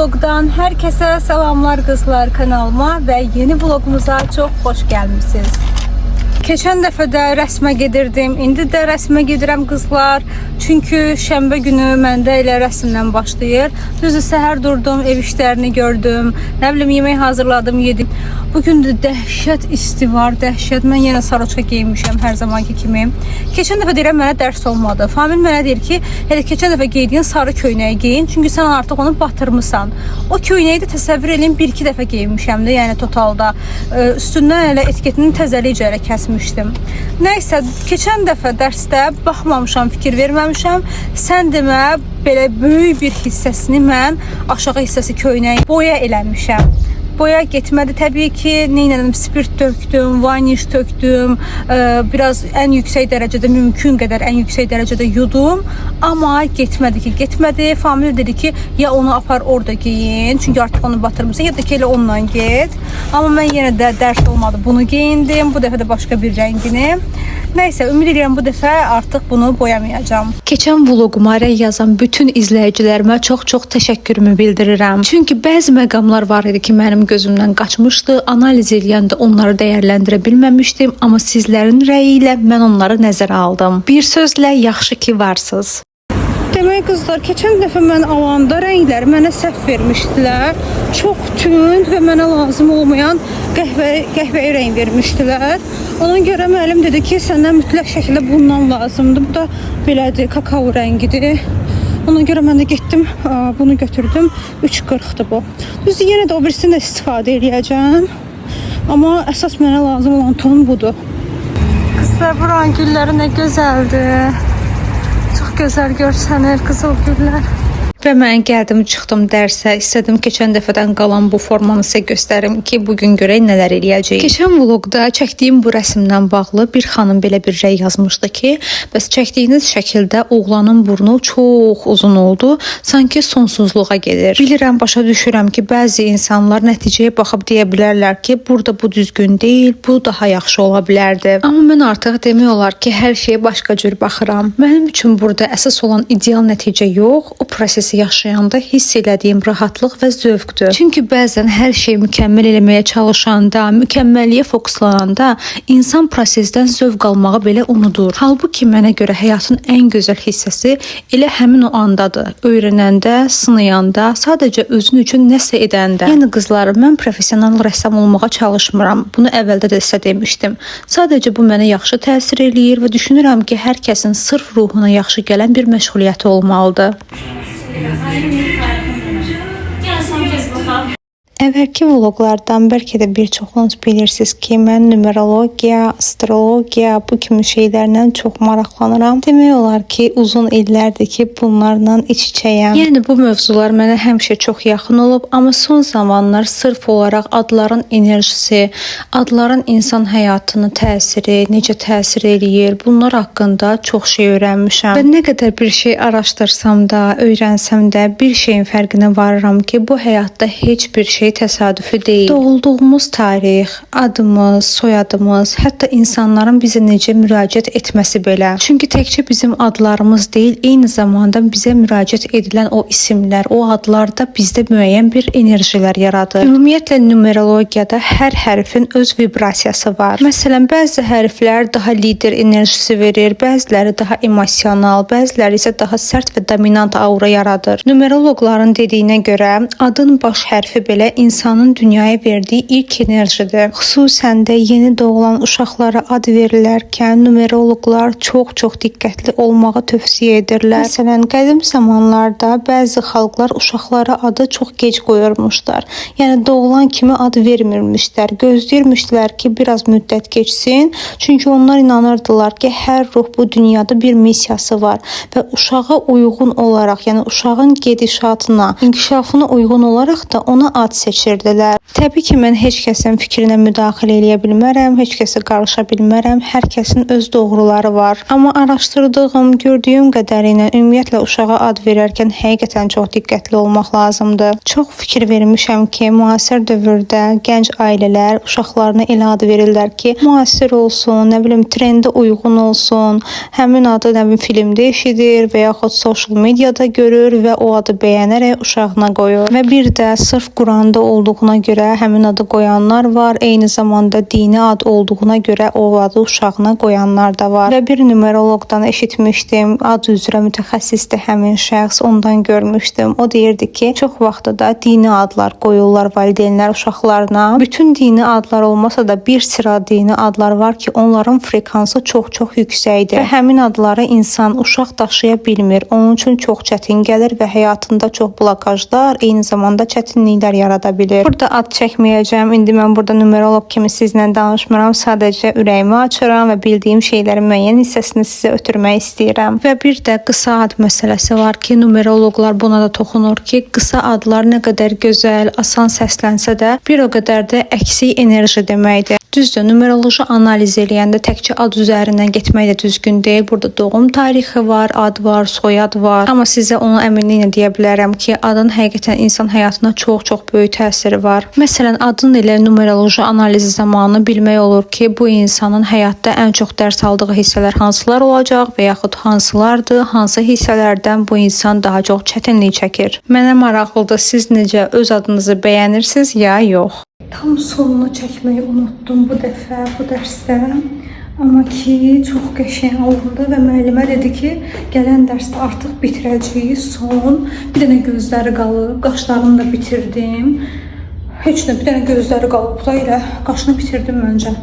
vlogdan herkese selamlar kızlar kanalıma ve yeni vlogumuza çok hoş gelmişsiniz. Keçən dəfə də rəsmə gedirdim, indi də rəsmə gedirəm qızlar. Çünki şənbə günü məndə elə rəsmlə başlayır. Düzdür, səhər durdum, ev işlərini gördüm, nə bilim yemək hazırladım, yedim. Bugün də dəhşət isti var, dəhşət. Mən yenə saroçka geyinmişəm hər zamanki kimi. Keçən dəfə deyirəm mənə dərs olmadı. Famil mənə deyir ki, elə keçən dəfə geydiyin sarı köynəyi geyin, çünki sən artıq onu batırmısan. O köynəyi də təsəvvür edin 1-2 dəfə geyinmişəm də, yəni totalda. Üstündən elə etiketini təzəlicə elə kəsmişdim. Nəysə, keçən dəfə dərsdə baxmamışam, fikir verməmişəm. Sən demə, belə böyük bir hissəsini mən aşağı hissəsi köynəyi boya eləmişəm. Boya getmədi təbii ki, neynədim, spirt tökdüm, vaniş tökdüm, biraz ən yüksək dərəcədə, mümkün qədər ən yüksək dərəcədə yudum, amma getmədi. Famil dedi ki, ya onu apar orada giyin, çünki artıq onu batırmışsın, ya da ki elə onunla get. Amma mən yenə də dərs olmadı, bunu geyindim, bu dəfə də başqa bir rəngini. Nəysə, ümid edirəm bu dəfə artıq bunu boyamayacağım. Keçən vloguma rəy yazan bütün izləyicilərimə çox təşəkkürümü bildirirəm. Çünki bəzi məqamlar var idi ki, mənim gözümdən qaçmışdı. Analiz eləyəndə onları dəyərləndirə bilməmişdim, amma sizlərin rəyi ilə mən onları nəzərə aldım. Bir sözlə, yaxşı ki varsınız. Demək qızlar, keçən dəfə mən alanda rəngləri mənə səhv vermişdilər. Çox tünd və mənə lazım olmayan qəhvəyi rəng vermişdilər. Ona görə müəllim dedi ki, səndən mütləq şəkildə bundan lazımdır. Bu da belədir, kakao rəngidir. Ona görə mən də getdim, bunu götürdüm. 3.40'dır bu. Düzdür, yenə də o birisini də istifadə edəcəm. Amma əsas mənə lazım olan ton budur. Qızlar, buranın gülləri nə gözəldir. Çox gözəl görsənir qızıl güllər. Və mən gəldim, çıxdım dərsə. İstədim keçən dəfədən qalan bu formanı sizə göstərim ki, bugün görək nələr eləyəcəyik. Keçən vlogda çəkdiyim bu rəsmlə bağlı bir xanım belə bir rəy yazmışdı ki, bəs çəkdiyiniz şəkildə oğlanın burnu çox uzun oldu, sanki sonsuzluğa gedir. Bilirəm, başa düşürəm ki, bəzi insanlar nəticəyə baxıb deyə bilərlər ki, burada bu düzgün deyil, bu daha yaxşı ola bilərdi. Amma mən artıq demək olar ki, hər şeyə başqa cür baxıram. Mənim üçün burada əsas olan ideal nəticə yox, o prosesi yaşayanda hiss elədiyim rahatlıq və zövqdür. Çünki bəzən hər şeyi mükəmməl eləməyə çalışanda, mükəmməlliyə fokuslananda insan prosesdən zövq almağı belə unudur. Halbuki mənə görə həyatın ən gözəl hissəsi elə həmin o andadır. Öyrənəndə, sınayanda, sadəcə özün üçün nəsə edəndə. Yəni qızlar, mən professional rəssam olmağa çalışmıram. Bunu əvvəldə də sizə demişdim. Sadəcə bu mənə yaxşı təsir eləyir və düşünürəm ki, hər kəsin sırf ruhuna yaxşı gələn bir məşğuliyyəti olmalıdır. Əvvəlki vloglardan bəlkə də bir çoxunuz bilirsiniz ki, mən numerologiya, astrologiya, bu kimi şeylərlə çox maraqlanıram. Demək olar ki, uzun illərdir ki, bunlarla iç-içəyəm. Yəni bu mövzular mənə həmişə çox yaxın olub, amma son zamanlar sırf olaraq adların enerjisi, adların insan həyatını təsiri, necə təsir eləyir, bunlar haqqında çox şey öyrənmişəm. Və nə qədər bir şey araşdırsam da, öyrənsəm də bir şeyin fərqinə varıram ki, bu həyatda heç bir şey təsadüfi deyil. Doğulduğumuz tarix, adımız, soyadımız, hətta insanların bizə necə müraciət etməsi belə. Çünki təkcə bizim adlarımız deyil, eyni zamanda bizə müraciət edilən o isimlər, o adlarda bizdə müəyyən bir enerjilər yaradır. Ümumiyyətlə numerologiyada hər hərfin öz vibrasiyası var. Məsələn, bəzi hərflər daha lider enerjisi verir, bəziləri daha emosional, bəziləri isə daha sərt və dominant aura yaradır. Numeroloqların dediyinə görə adın baş hərfi belə insanın dünyaya verdiyi ilk enerjidir. Xüsusən də yeni doğulan uşaqlara ad verilərkən numeroloqlar çox diqqətli olmağı tövsiyə edirlər. Məsələn, qədim zamanlarda bəzi xalqlar uşaqlara adı çox gec qoyurmuşlar. Yəni doğulan kimi ad vermirmişlər. Gözləyirmişlər ki, biraz müddət keçsin. Çünki onlar inanırdılar ki, hər ruh bu dünyada bir missiyası var və uşağa uyğun olaraq, yəni uşağın gedişatına, inkişafına uyğun olaraq da ona ad seçirdilər. Təbii ki, mən heç kəsin fikrinə müdaxilə edə bilmərəm, heç kəsə qarışa bilmərəm. Hər kəsin öz doğruları var. Amma araşdırdığım, gördüyüm qədərilə ümumiyyətlə uşağa ad verərkən həqiqətən çox diqqətli olmaq lazımdır. Çox fikir vermişəm ki, müasir dövrdə gənc ailələr uşaqlarına elə ad verirlər ki, müasir olsun, nə bilim trendə uyğun olsun. Həmin adı nə bilim filmdə eşidir və yaxud social mediada görür və o adı bəyənərək uşağına qoyur. Və bir də sırf Quranda olduğuna görə həmin adı qoyanlar var. Eyni zamanda dini ad olduğuna görə o adı uşağına qoyanlar da var. Və bir numeroloqdan eşitmişdim. Ad üzrə mütəxəssisdir həmin şəxs. Ondan görmüşdüm. O deyirdi ki, çox vaxtda da dini adlar qoyurlar valideynlər uşaqlarına. Bütün dini adlar olmasa da bir sıra dini adlar var ki, onların frekansı çox-çox yüksəkdir. Və həmin adları insan, uşaq daşıya bilmir. Onun üçün çox çətin gəlir və həyatında çox blokajlar, eyni zamanda çətinliklər yarada bilir. Burada ad çəkməyəcəm. İndi mən burada numeroloq kimi sizlə danışmıram. Sadəcə ürəyimi açıram və bildiyim şeylərin müəyyən hissəsini sizə ötürmək istəyirəm. Və bir də qısa ad məsələsi var ki, numeroloqlar buna da toxunur ki, qısa adlar nə qədər gözəl, asan səslənsə də bir o qədər də əksik enerji deməkdir. Düzdür, numeroloji analiz eləyəndə təkcə ad üzərindən getmək də düzgün deyil. Burada doğum tarixi var, ad var, soyad var. Amma sizə onu əminliklə deyə bilərəm ki, adın həqiqətən insan həyatına çox-çox böyük təsiri var. Məsələn, adın ilə numeroloji analizi zamanı bilmək olur ki, bu insanın həyatda ən çox dərs aldığı hissələr hansılar olacaq və yaxud hansılardır, hansı hissələrdən bu insan daha çox çətinlik çəkir. Mənə maraqlıdır, siz necə öz adınızı bəyənirsiniz ya yox? Tam sonunu çəkməyi unutdum bu dəfə bu dərsdə. Amma ki, çox qəşəng oldu və müəllimə dedi ki, gələn dərsdə artıq bitirəcəyik son. Bir dənə gözləri qalıb, qaşlarını da bitirdim. Heç nə, bir dənə gözləri qalıb da elə qaşını bitirdim məncə.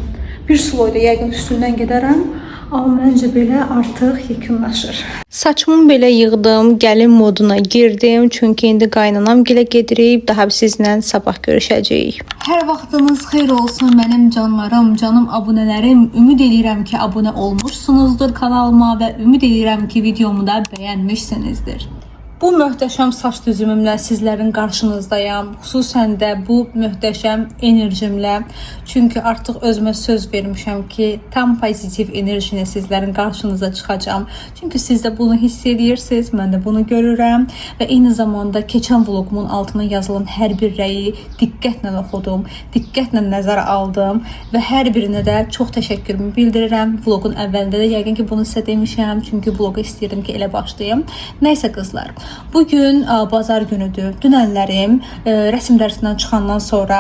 Bir sloyda yəqin üstündən gedərəm. Amma məncə belə artıq yekunlaşır. Saçımı belə yığdım, gəlin moduna girdim. Çünki indi qaynanam gilə gedirik. Daha sizlə sabah görüşəcəyik. Hər vaxtınız xeyir olsun mənim canlarım, canım abunələrim. Ümid edirəm ki, abunə olmuşsunuzdur kanalıma və ümid edirəm ki, videomu da bəyənmişsinizdir. Bu möhtəşəm saç düzümümlə sizlərin qarşınızdayam. Xüsusən də bu möhtəşəm enerjimlə. Çünki artıq özümə söz vermişəm ki, tam pozitiv enerjinə sizlərin qarşınıza çıxacağam. Çünki siz də bunu hiss edirsiniz, mən də bunu görürəm. Və eyni zamanda keçən vlogumun altına yazılan hər bir rəyi diqqətlə oxudum, diqqətlə nəzərə aldım. Və hər birinə də çox təşəkkürümü bildirirəm. Vlogun əvvəlində də yəqin ki, bunu sizə demişəm. Çünki vlogu istəyirdim ki, elə başlayım. Nəysə qızlar. Bugün bazar günüdür. Dünənlərim rəsm dərsindən çıxandan sonra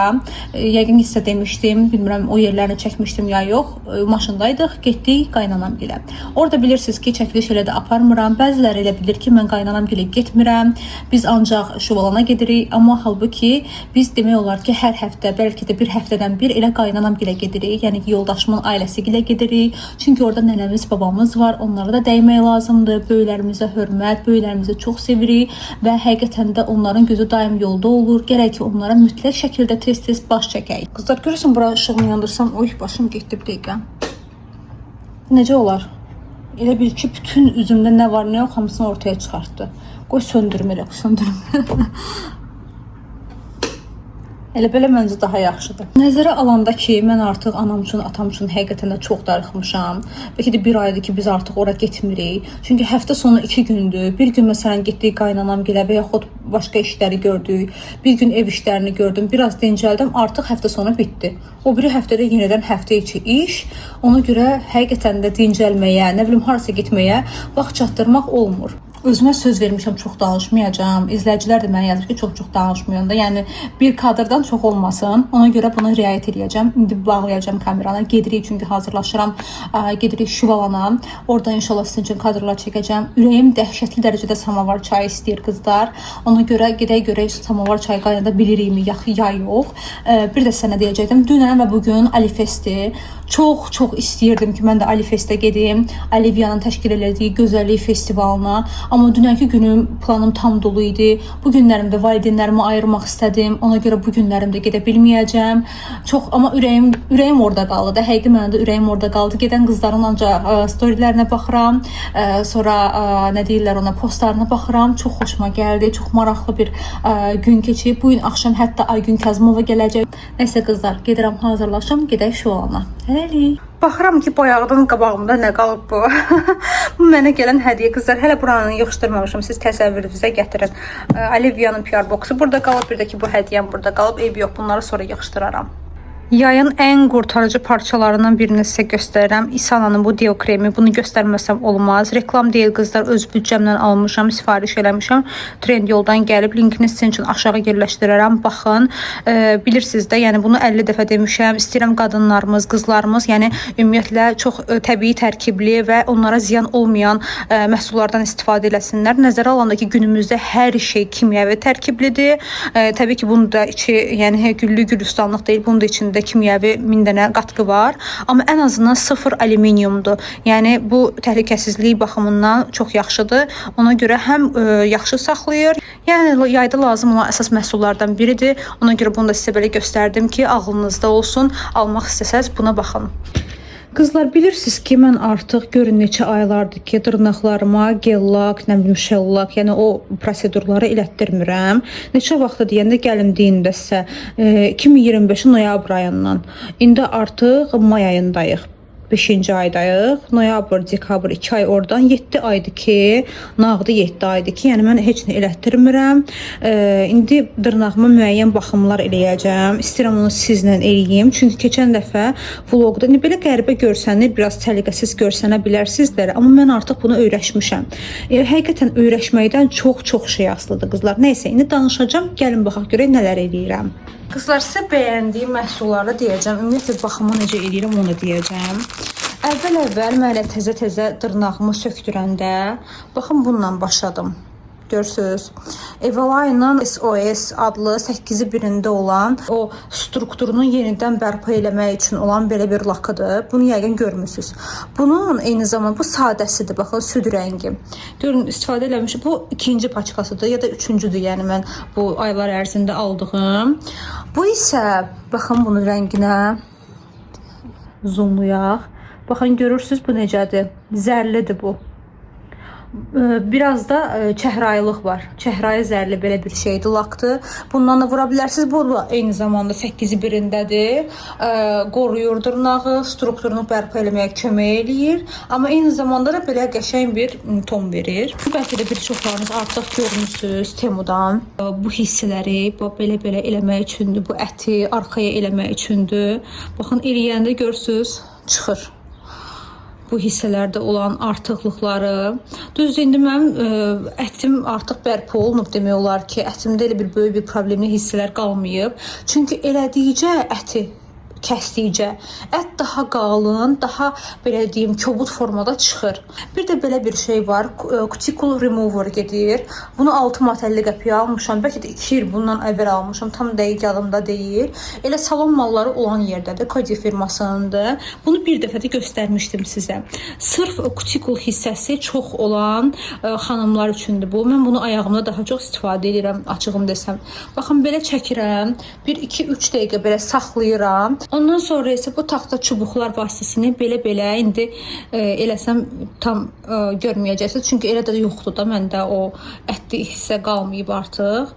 yəqin sizə demişdim, bilmirəm o yerlərini çəkmişdim ya yox. Maşındaydıq, getdik qaynanam gilə. Orada bilirsiniz ki, çəkiliş elə də aparmıram. Bəziləri elə bilir ki, mən qaynanam gilə getmirəm. Biz ancaq Şuvalana gedirik, amma halbuki biz demək olar ki, hər həftə, bəlkə də bir həftədən bir elə qaynanam gilə gedirik. Yəni yoldaşımın ailəsi gilə gedirik. Çünki orada nənəmiz, babamız var. Onlara da dəymək lazımdır. Böyüklərimizə hörmət, böyüklərimizi çox sevirik və həqiqətən də onların gözü daim yolda olur. Gərək ki, onlara mütləq şəkildə tez-tez baş çəkək. Qızlar, görürsən, bura işığımı yandırsam, oy, başım getdi bir dəqiqə. Necə olar? Elə bil ki, bütün üzümdə nə var, nə yox, hamısını ortaya çıxartdı. Qoy söndürüm elə, söndürüm. Elə belə məncə daha yaxşıdır. Nəzərə alanda ki, mən artıq anam üçün, atam üçün həqiqətən də çox darıxmışam. Bəlkə də bir aydır ki, biz artıq ora getmirik. Çünki həftə sonu 2 gündür. Bir gün məsələn getdik qaynanam gilə və yaxud başqa işləri gördük. Bir gün ev işlərini gördüm. Biraz dincəldim. Artıq həftə sonu bitdi. O biri həftədə yenidən həftə içi iş. Ona görə həqiqətən də dincəlməyə, nə bilim harasa getməyə vaxt çatdırmaq olmur. Özümə söz vermişəm, çox danışmayacağam. İzləyicilər də mənə yazır ki, çox danışmıyorum da. Yəni bir kadrdan çox olmasın. Ona görə buna riayət edəcəm. İndi bağlayacağam kameranı. Gedirik çünki hazırlaşıram. Gedirik Şuvalana. Orada inşallah sizin üçün kadrlar çəkəcəm. Ürəyim dəhşətli dərəcədə samavar çayı istəyir qızlar. Ona görə gedək görək samavar çayı qaynada bilirikmi ya yox. Bir də sənə deyəcəkdim. Dünən və bugün Alifestdir. Çox istəyirdim ki, mən də Alifestə gedim. Aliviyanın təşkil etdiyi gözəllik festivalına. Amma dünənki günüm planım tam dolu idi. Bu günlərimdə valideynlərimi ayırmaq istədim. Ona görə bu günlərimdə gedə bilməyəcəm. Çox amma ürəyim orada qaldı da. Həqiqi mənada ürəyim orada qaldı. Gedən qızların ancaq storylərinə baxıram. Sonra nə deyirlər ona, postlarına baxıram. Çox xoşuma gəldi. Çox maraqlı bir gün keçib. Bu gün axşam hətta Aygün Kazımova gələcək. Nəysə qızlar, gedirəm, hazırlaşım, gedək şoulana. Hələlik. Baxıram ki, boyaqdan qabağımda nə qalıb bu. Bu mənə gələn hədiyyə qızlar. Hələ buranı yığışdırmamışam. Siz təsəvvürünüzə gətirin. Olivia'nın PR boxu burada qalıb. Bir də ki, bu hədiyyəm burada qalıb. Eybi yox, bunları sonra yığışdıraram. Yayın ən qurtarıcı parçalarından birini sizə göstərirəm. İsananın bu deo kremi. Bunu göstərməsəm olmaz. Reklam deyil qızlar. Öz büdcəmdən almışam, sifariş eləmişəm. Trendyoldan gəlib. Linkini sizin üçün aşağı yerləşdirərəm. Baxın. Bilirsiniz də, yəni bunu 50 dəfə demişəm. İstəyirəm qadınlarımız, qızlarımız, yəni ümumiyyətlə çox təbii tərkibli və onlara ziyan olmayan məhsullardan istifadə eləsinlər. Nəzərə alanda ki, günümüzdə hər şey kimyəvi tərkiblidir. Təbii ki, bunun da içi, yəni güllü gülüstanlıq deyil. Bunun da içində kimyəvi 1000 dənə qatqı var. Amma ən azından 0 alüminiumdur. Yəni bu təhlükəsizlik baxımından çox yaxşıdır. Ona görə həm yaxşı saxlayır. Yəni yayda lazım olan əsas məhsullardan biridir. Ona görə bunu da sizə belə göstərdim ki, ağlınızda olsun. Almaq istəsəz buna baxın. Qızlar, bilirsiniz ki, mən artıq görün neçə aylardır ki, dırnaqlarıma gel-lak, nə bilim shell-lak, yəni o prosedurları elətdirmirəm. Neçə vaxtı deyəndə gəlim deyin də sizə, 2025-in noyabr ayından. İndi artıq may ayındayıq. 5-ci aydayıq. Noyabr, dekabr 2 ay oradan 7 aydır ki, nağdı 7 aydır ki, yəni mən heç nə elətdirmirəm. İndi dırnağıma müəyyən baxımlar eləyəcəm. İstəyirəm onu sizlə eləyim. Çünki keçən dəfə vlogda belə qəribə görsənir, biraz təhlükəsiz görsənə bilərsizlər. Amma mən artıq bunu öyrəşmişəm. Həqiqətən öyrəşməkdən çox şey asılıdır qızlar. Nəysə, indi danışacağım. Gəlin baxaq görək nələr eləyirəm. Qızlar, sizə bəyəndiyim məhsulları deyəcəm. Ümumiyyətlə baxımı necə eləyirəm onu deyəcəm. Əvvəl mən elə təzə dırnağımı sökdürəndə baxın bununla başladım. Görsünüz. Eveline SOS adlı 8-i birində olan o strukturunu yenidən bərpa eləmək üçün olan belə bir lakıdır. Bunu yəqin görmüsünüz. Bunun eyni zamanda bu sadəsidir. Baxın, süd rəngi. Görün, istifadə eləmişim. Bu ikinci paçkasıdır ya da üçüncüdür. Yəni mən bu aylar ərzində aldığım. Bu isə baxın bunun rənginə zoomlayaq. Baxın, görürsünüz bu necədir? Zərlidir bu. Biraz da çəhrayılıq var. Çəhrayı zərli belə bir şeydir, lakdır. Bundan da vura bilərsiniz. Bu da eyni zamanda 8-i birindədir. Qoruyur dırnağı, strukturunu bərpa eləməyə kömək eləyir. Amma eyni zamanda da belə qəşəng bir ton verir. Bəlkə də bir çoxlarınız artıq görmüsünüz Temudan. Bu hissələri belə eləmək üçündür. Bu əti arxaya eləmək üçündür. Baxın, eləyəndə görsünüz, çıxır. Bu hissələrdə olan artıqlıqları. Düzdür, indi mənim ətim artıq bərpa olunub demək olar ki, ətimdə elə bir böyük bir problemli hissələr qalmayıb. Çünki elədikcə əti kəsdikcə ət daha qalın, daha belə deyim, kobud formada çıxır. Bir də belə bir şey var, cuticle remover gedir. Bunu 6 manat 50 qəpiyə almışam. Bəlkə də 2 il bundan əvvəl almışam. Tam dəqiq yadımda deyil. Elə salon malları olan yerdədir. Kodi firmasınındır. Bunu bir dəfə də göstərmişdim sizə. Sırf cuticle hissəsi çox olan xanımlar üçündür bu. Mən bunu ayağımda daha çox istifadə edirəm, açığım desəm. Baxın, belə çəkirəm. 1-2-3 dəqiqə belə saxlayıram. Ondan sonra isə bu taxta çubuqlar vasitəsini belə indi eləsəm tam görməyəcəksiniz. Çünki elə də yoxdur da məndə o ətli hissə qalmayıb artıq.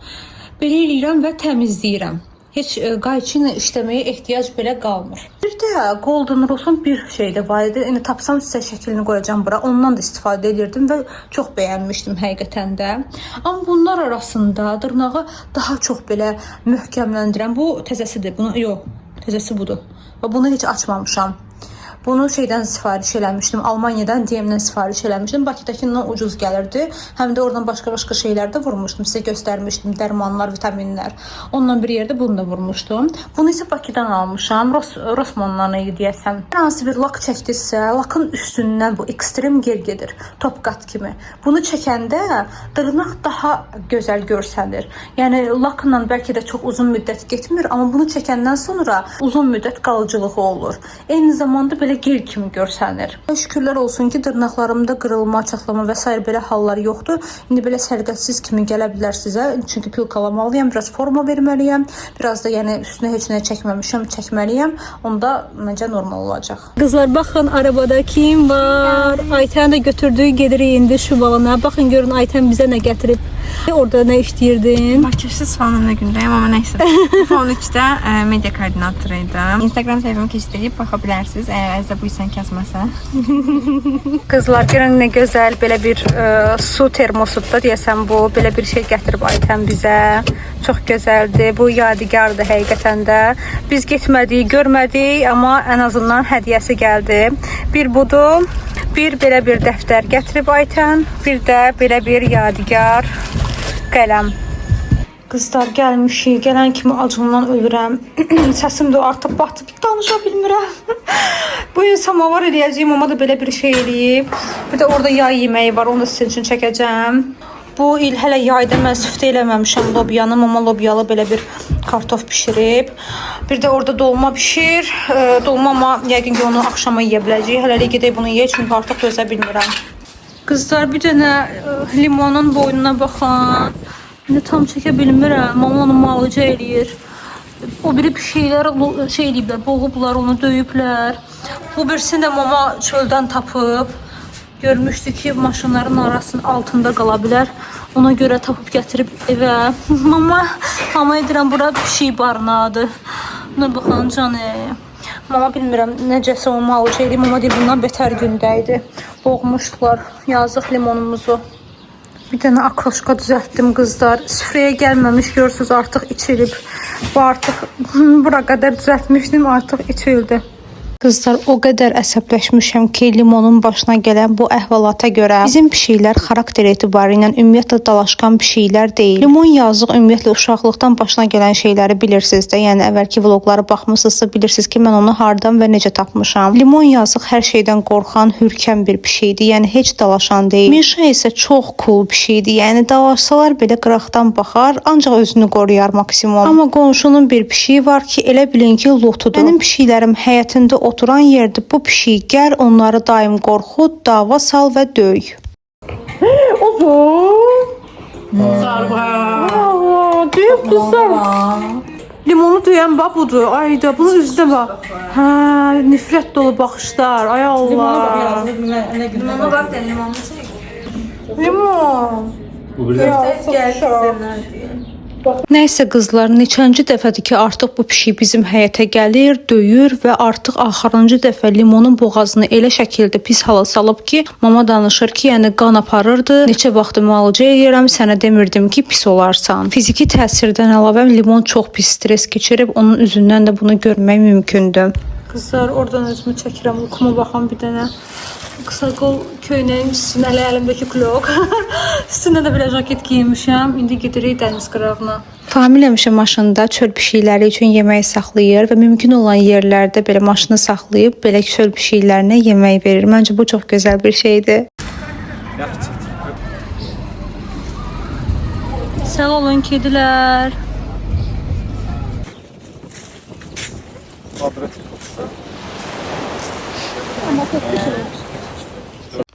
Belə eləyirəm və təmizləyirəm. Heç qayçı ilə işləməyə ehtiyac belə qalmır. Bir də Golden Rose'un bir şey də var idi. İndi tapsam sizə şəklini qoyacağam bura. Ondan da istifadə edirdim və çox bəyənmişdim həqiqətən də. Amma bunlar arasında dırnağı daha çox belə möhkəmləndirən bu təzəsidir. Bunu yox. Təzəsi budur. Və bunu heç açmamışam. Bunu şeydən sifariş eləmişdim. Almaniyadan DM-dən sifariş eləmişdim. Bakıdakindən ucuz gəlirdi. Həm də oradan başqa şeylər də vurmuşdum. Sizə göstərmişdim. Dərmanlar, vitaminlər. Ondan bir yerdə bunu da vurmuşdum. Bunu isə Bakıdan almışam. Rossmanndan idi deyəsəm. Hansı bir lak çəkdirsə, lakın üstündən bu ekstrem gel gedir. Top qat kimi. Bunu çəkəndə dırnaq daha gözəl görsənir. Yəni lakla bəlkə də çox uzun müddət getmir, amma bunu çəkəndən sonra uzun müddət qalıcılığı olur. Eyni zamanda belə belə gel kimi görsənir. Şükürlər olsun ki, dırnaqlarımda qırılma, çatlama və s. belə hallar yoxdur. İndi belə sərqətsiz kimi gələ bilər sizə. Çünki pilkalamalıyam, biraz forma verməliyəm. Biraz da yəni üstünə heç nə çəkməmişəm, çəkməliyəm. Onda məncə normal olacaq. Qızlar baxın, arabada kim var? Aytən də götürdüyü gedirik indi Şubalına. Baxın görün Aytən bizə nə gətirib. Orada nə işləyirdin? Marketsiz falan önə gündəyim, amma nəysə. Fon 3-də media koordinatoruydım. Instagram səhifəmi keçdirib baxa bilərsiniz, əgər əzdə bu isə kəsməsə. Qızlar, görün nə gözəl belə bir su termosunda deyəsən bu, belə bir şey gətirib Aytən bizə. Çox gözəldir. Bu yadigardır həqiqətən də. Biz getmədik, görmədik, amma ən azından hədiyyəsi gəldi. Bir budur, bir belə bir dəftər gətirib Aytən, bir də belə bir yadigar qələm. Qızlar, gəlmişik. Gələn kimi acımdan ölürəm. Səsim də artıq batıb, danışa bilmirəm. Bu gün samavar eləyəcəyim, amma da belə bir şey eləyib. Bir də orada yay yeməyi var, onu da sizin üçün çəkəcəm. Bu il hələ yayda mən süftə eləməmişəm lobyanı, amma lobyalı belə bir kartof pişirib. Bir də orada dolma pişir. Dolma amma yəqin ki onu axşama yeyə biləcəyik. Hələlik gedək bunu yeyək, çünki artıq dözə bilmirəm. Qızlar, bir dənə limonun boynuna baxın. İndi tam çəkə bilmirəm, amma onu malıca eləyir. O biri pişiklər şey eləyiblər, boğublar, onu döyüblər. Bu birisini də mama çöldən tapıb. Görmüşdü ki, maşınların arasının altında qala bilər. Ona görə tapıb gətirib evə. Mama edirəm, bura pişik barınadır. Buna baxın, canı. Mama bilmirəm, necəsə onu malıca eləyim. Mama deyir, bundan betər gündəydi. Boğmuşdular, yazıq limonumuzu. Bir dənə akroşka düzəltdim qızlar. Süfrəyə gəlməmiş, görürsünüz, artıq içilib. Bu artıq bura qədər düzəltmişdim, artıq içildi. Qızlar, o qədər əsəbləşmişəm ki, limonun başına gələn bu əhvalata görə bizim pişiklər xarakter etibarı ilə ümumiyyətlə dalaşqan pişiklər deyil. Limon yazıq ümumiyyətlə uşaqlıqdan başına gələn şeyləri bilirsiniz də, yəni əvvəlki vloqları baxmısınızsa bilirsiniz ki, mən onu hardan və necə tapmışam. Limon yazıq hər şeydən qorxan, hürkən bir pişikdir, yəni heç dalaşan deyil. Mişa isə çox cool pişikdir, yəni dalaşsalar belə qıraqdan baxar, ancaq özünü qoruyar maksimum. Amma qonşunun bir pişiyi var ki, elə bilin ki, lotudur. Mənim pişiklərim həyətində oturan yerdə bu pişik gəl, onları daim qorxud, dava sal və döy. Döyüb qızlar. Limonu döyən bax budur. Ayda, bunun üzünə bax. Hə, nifrət dolu baxışlar. Ay Allah. Limona bax, limonunu çək. Limon. Bu bir də Nəysə qızlar, neçənci dəfədir ki, artıq bu pişik bizim həyətə gəlir, döyür və artıq axırıncı dəfə limonun boğazını elə şəkildə pis hala salıb ki, mama danışır ki, yəni qan aparırdı. Neçə vaxtı müalicə edirəm, sənə demirdim ki, pis olarsan. Fiziki təsirdən əlavə limon çox pis stres keçirib, onun üzündən də bunu görmək mümkündür. Qızlar, oradan özümü çəkirəm, oxuma baxam bir dənə. Qısa qol köynəyim üstünə, əlimdəki klok. Üstünə də belə jaket giymişəm. İndi gedirik dəniz qırağına. Famil həmişə maşında çöl pişikləri üçün yemək saxlayır və mümkün olan yerlərdə belə maşını saxlayıb belə çöl pişiklərinə yemək verir. Məncə bu çox gözəl bir şeydir. Sağ olun kedilər.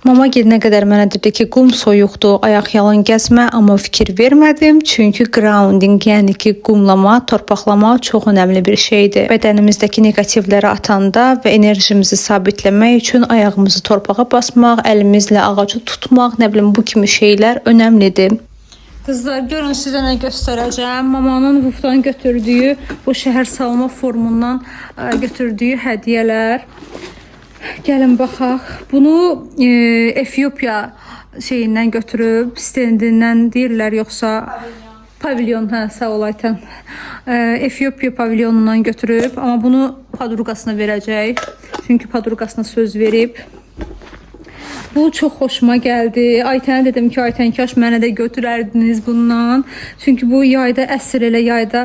Mama nə qədər mənə dedi ki, qum soyuqdur, ayaq yalan gəzmə, amma fikir vermədim. Çünki grounding, yəni ki, qumlama, torpaqlama çox önəmli bir şeydir. Bədənimizdəki neqativləri atanda və enerjimizi sabitləmək üçün ayağımızı torpağa basmaq, əlimizlə ağacı tutmaq, nə bilim bu kimi şeylər önəmlidir. Qızlar, görün sizə nə göstərəcəm. Mamanın Vufdan götürdüyü bu şəhər salma forumundan götürdüyü hədiyyələr. Gəlin baxaq. Bunu Efiopiya şeyindən götürüb, stendindən deyirlər, yoxsa pavilyon, hə, sağ ol Aytən. Efiopiya pavilyonundan götürüb, amma bunu padruqasına verəcək. Çünki padruqasına söz verib. Bu çox xoşuma gəldi. Aytənə dedim ki, Aytən, kaş mənə də götürərdiniz bundan. Çünki bu yayda, əsr elə yayda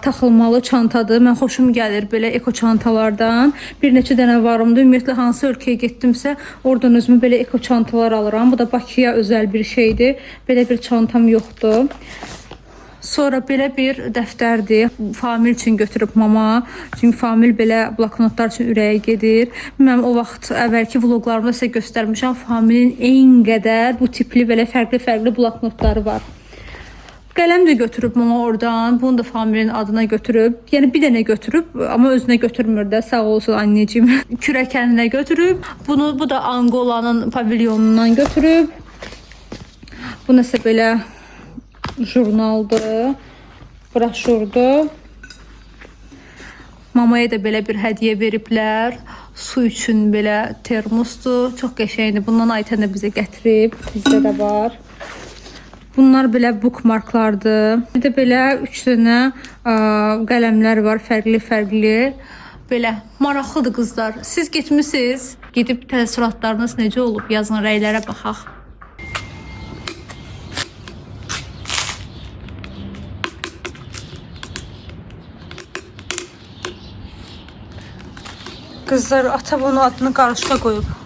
taxılmalı çantadır. Mən xoşum gəlir belə eko çantalardan. Bir neçə dənə varımdır. Ümumiyyətlə, hansı ölkəyə getdimsə, oradan özümü belə eko çantalar alıram. Bu da Bakıya özəl bir şeydir. Belə bir çantam yoxdur. Sonra belə bir dəftərdir. Famil üçün götürüb mama. Çünki Famil belə bloknotlar üçün ürəyə gedir. Mən o vaxt əvvəlki vloqlarımda sizə göstərmişəm. Familin eyni qədər bu tipli belə fərqli bloknotları var. Qələm də götürüb mama oradan. Bunu da Familin adına götürüb. Yəni bir dənə götürüb, amma özünə götürmür də. Sağ olsun anneciğim. Kürəkəninə götürüb. Bu da Angolanın pavilyonundan götürüb. Bu nəsə belə jurnaldır, broşurdur. Mamaya da belə bir hədiyyə veriblər. Su üçün belə termosdur. Çox qəşəngdir. Bundan Aytən də bizə gətirib. Bizdə də var. Bunlar belə bookmarklardır. Bir də belə 3 dənə qələmlər var, fərqli. Belə maraqlıdır qızlar. Siz getmisiniz? Gedib təəssüratlarınız necə olub? Yazın, rəylərə baxaq. Kızlar, ata bunu adını qarışqa qoyub.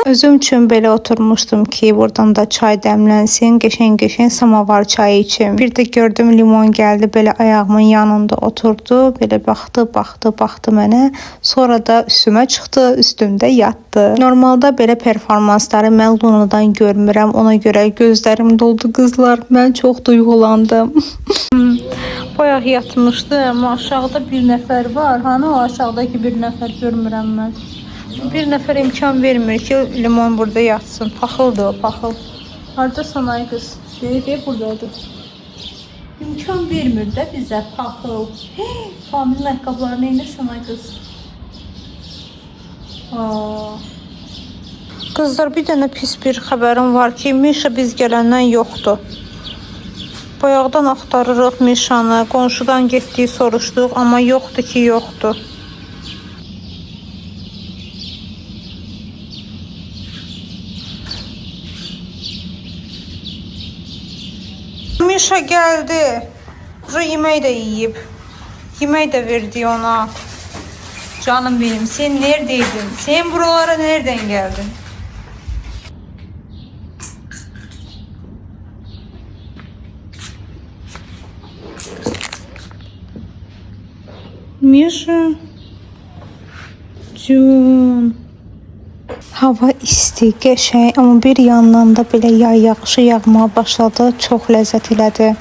Özüm üçün belə oturmuşdum ki, buradan da çay dəmlənsin, qəşəng samavar çayı içim. Bir də gördüm limon gəldi, belə ayağımın yanında oturdu, belə baxdı mənə. Sonra da üstümə çıxdı, üstümdə yatdı. Normalda belə performansları mən Lunadan görmürəm, ona görə gözlərim doldu qızlar. Mən çox duyğulandım. Bayaq yatmışdı, amma aşağıda bir nəfər var. Hani o aşağıdakı bir nəfər görmürəm mən. Bir nəfər imkan vermir ki, limon burada yatsın. Paxıldır o, paxıl. Haradasan ay qız? Deyir, buradadır. İmkan vermir də bizə, paxıl. Familin ayaqqabılarını eynirsən ay qız? Qızlar, bir dənə pis bir xəbərim var ki, Mişa biz gələndən yoxdur. Bayaqdan axtarırıq Mişanı, qonşudan getdiyi soruşduq, amma yoxdur ki, yoxdur. Mişa geldi. Buraya yemeği de yiyip. Yemeği de verdi ona. Canım benim, sen neredeydin? Sen buralara nereden geldin? Mişa. Can. Hava isti, qəşəng, amma bir yandan da belə yay yağışı yağmaya başladı. Çox ləzzət elədi.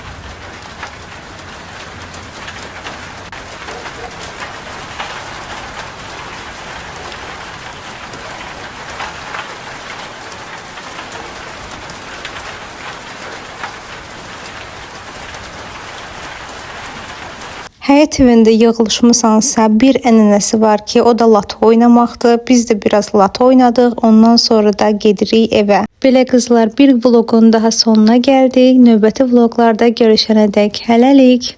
Həyat evində yığılışmısansa bir ənənəsi var ki, o da lato oynamaqdır. Biz də biraz lato oynadıq, ondan sonra da gedirik evə. Belə qızlar, bir vloqun daha sonuna gəldik. Növbəti vloqlarda görüşənədək hələlik.